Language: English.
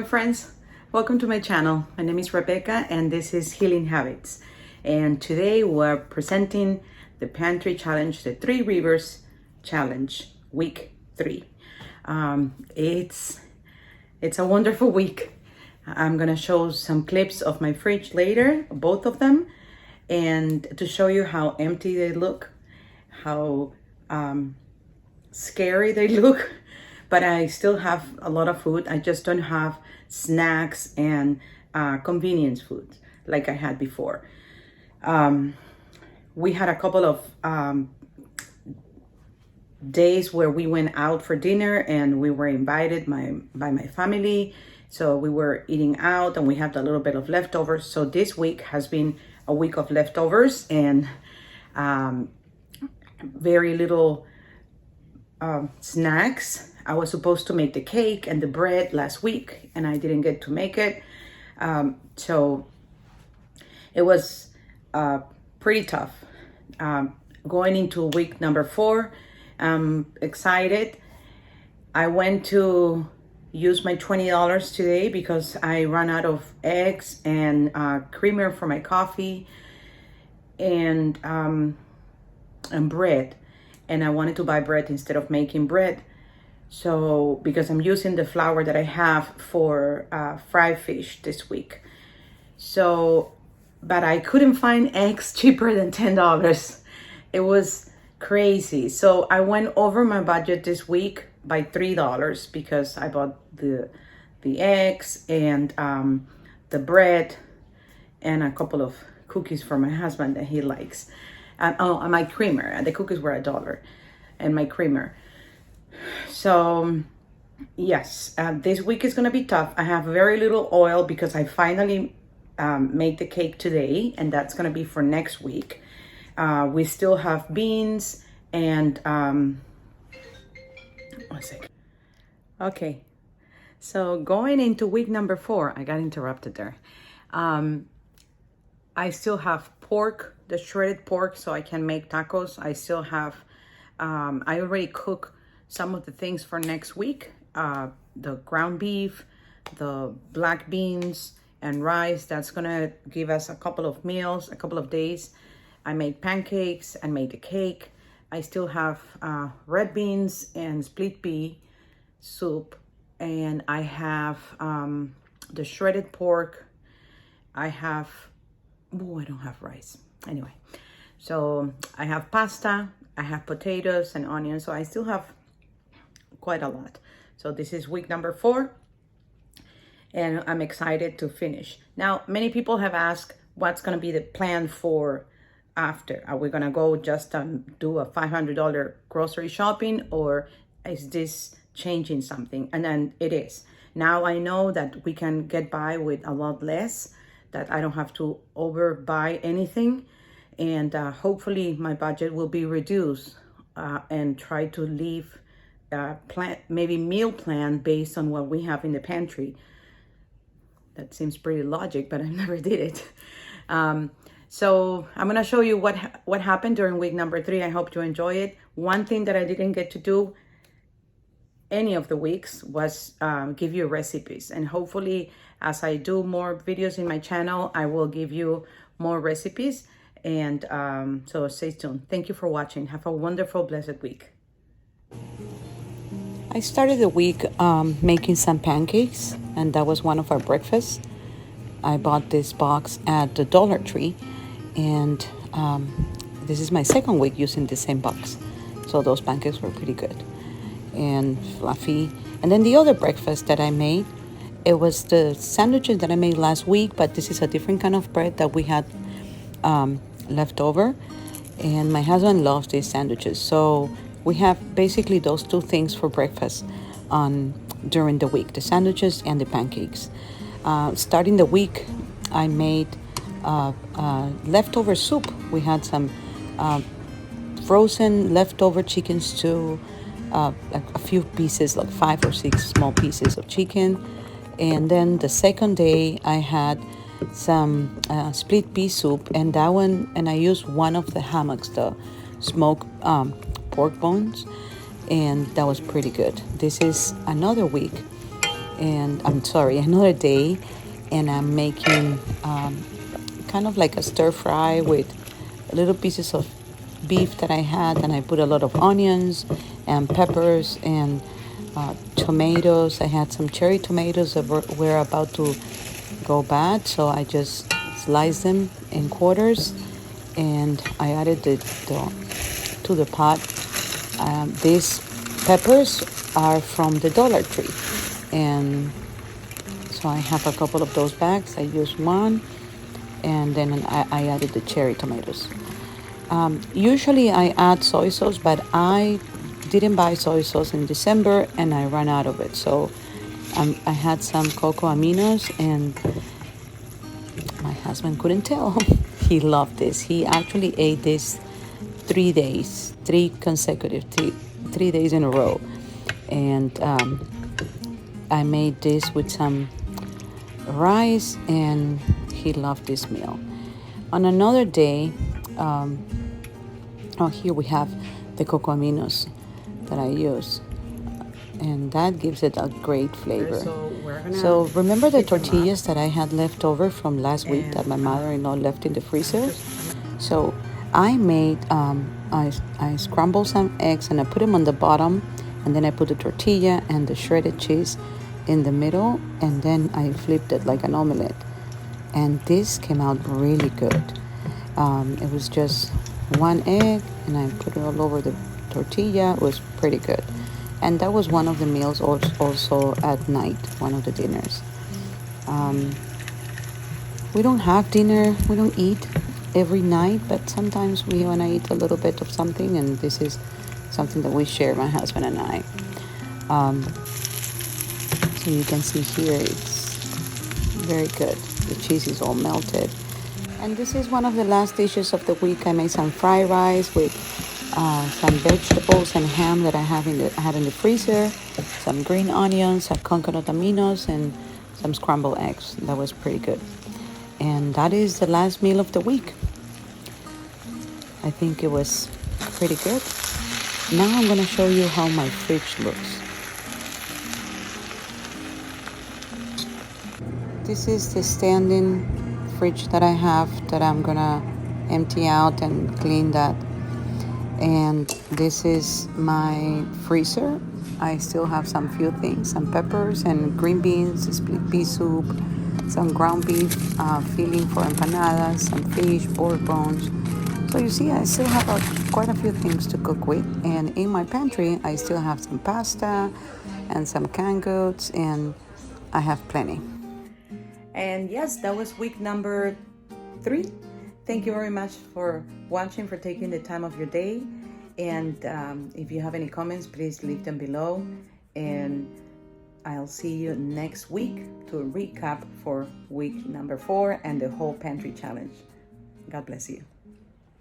my friends, welcome to my channel. My name is Rebecca and this is Healing Habits. And today we're presenting the Pantry Challenge, the Three Rivers Challenge, week 3. It's a wonderful week. I'm gonna show some clips of my fridge later, both of them, and to show you how empty they look, how scary they look. But I still have a lot of food. I just don't have snacks and convenience food like I had before. We had a couple of days where we went out for dinner and we were invited by my family. So we were eating out and we had a little bit of leftovers. So this week has been a week of leftovers and very little snacks. I was supposed to make the cake and the bread last week and I didn't get to make it. So it was pretty tough. Going into week number 4, I'm excited. I went to use my $20 today because I ran out of eggs and creamer for my coffee and bread. And I wanted to buy bread instead of making bread. So, because I'm using the flour that I have for fried fish this week. So, but I couldn't find eggs cheaper than $10. It was crazy. So I went over my budget this week by $3 because I bought the eggs and the bread and a couple of cookies for my husband that he likes. And my creamer. The cookies were $1 and my creamer. So yes, this week is gonna be tough. I have very little oil because I finally made the cake today, and that's gonna be for next week. We still have beans and one second. Okay, so going into week number 4, I got interrupted there. I still have pork, the shredded pork, so I can make tacos. I still have, I already cooked some of the things for next week, the ground beef, the black beans and rice. That's gonna give us a couple of meals, a couple of days. I made pancakes and made the cake. I still have red beans and split pea soup, and I have the shredded pork. I have, I don't have rice. Anyway, so I have pasta, I have potatoes and onions, so I still have quite a lot. So this is week number 4 and I'm excited to finish. Now, many people have asked what's going to be the plan for after. Are we going to go just do a $500 grocery shopping, or is this changing something? And then it is. Now I know that we can get by with a lot less, that I don't have to overbuy anything, and hopefully my budget will be reduced and try to leave maybe meal plan based on what we have in the pantry. That seems pretty logic, but I never did it. So I'm gonna show you what happened during week number 3. I hope you enjoy it. One thing that I didn't get to do any of the weeks was give you recipes, and hopefully as I do more videos in my channel, I will give you more recipes. And so stay tuned. Thank you for watching. Have a wonderful, blessed week. I started the week making some pancakes, and that was one of our breakfasts. I bought this box at the Dollar Tree, and this is my second week using the same box. So those pancakes were pretty good and fluffy. And then the other breakfast that I made, it was the sandwiches that I made last week, but this is a different kind of bread that we had left over. And my husband loves these sandwiches. So we have basically those 2 things for breakfast during the week, the sandwiches and the pancakes. Starting the week, I made leftover soup. We had some frozen leftover chicken stew, a few pieces, like 5 or 6 small pieces of chicken. And then the second day, I had some split pea soup, and that one, and I used one of the hammocks, the smoked pork bones, and that was pretty good. This is another week, and I'm sorry, another day, and I'm making kind of like a stir fry with little pieces of beef that I had, and I put a lot of onions and peppers and tomatoes. I had some cherry tomatoes that were about to go bad, so I just sliced them in quarters, and I added to the pot. These peppers are from the Dollar Tree, and so I have a couple of those bags. I used one, and then I added the cherry tomatoes. Usually I add soy sauce, but I didn't buy soy sauce in December and I ran out of it. So I had some cocoa aminos, and my husband couldn't tell. He loved this. He actually ate this 3 days, three days in a row. And I made this with some rice, and he loved this meal. On another day, here we have the cocoa aminos that I use, and that gives it a great flavor. So remember the tortillas that I had left over from last week that my mother-in-law left in the freezer? So I made, I scrambled some eggs and I put them on the bottom, and then I put the tortilla and the shredded cheese in the middle, and then I flipped it like an omelette. And this came out really good. It was just one egg, and I put it all over the tortilla. It was pretty good. And that was one of the meals also at night, one of the dinners. We don't have dinner, we don't eat every night, but sometimes we want to eat a little bit of something, and this is something that we share, my husband and I. So you can see here, it's very good. The cheese is all melted. And this is one of the last dishes of the week. I made some fried rice with some vegetables and ham that I had in the freezer, some green onions, some coconut aminos, and some scrambled eggs. That was pretty good. And that is the last meal of the week. I think it was pretty good. Now I'm going to show you how my fridge looks. This is the standing fridge that I have that I'm going to empty out and clean that. And this is my freezer. I still have some few things, some peppers and green beans, split pea soup, some ground beef filling for empanadas, some fish, pork bones. So you see, I still have quite a few things to cook with. And in my pantry, I still have some pasta and some canned goods, and I have plenty. And yes, that was week number 3. Thank you very much for watching, for taking the time of your day. And if you have any comments, please leave them below. And I'll see you next week to recap for week number 4 and the whole pantry challenge. God bless you.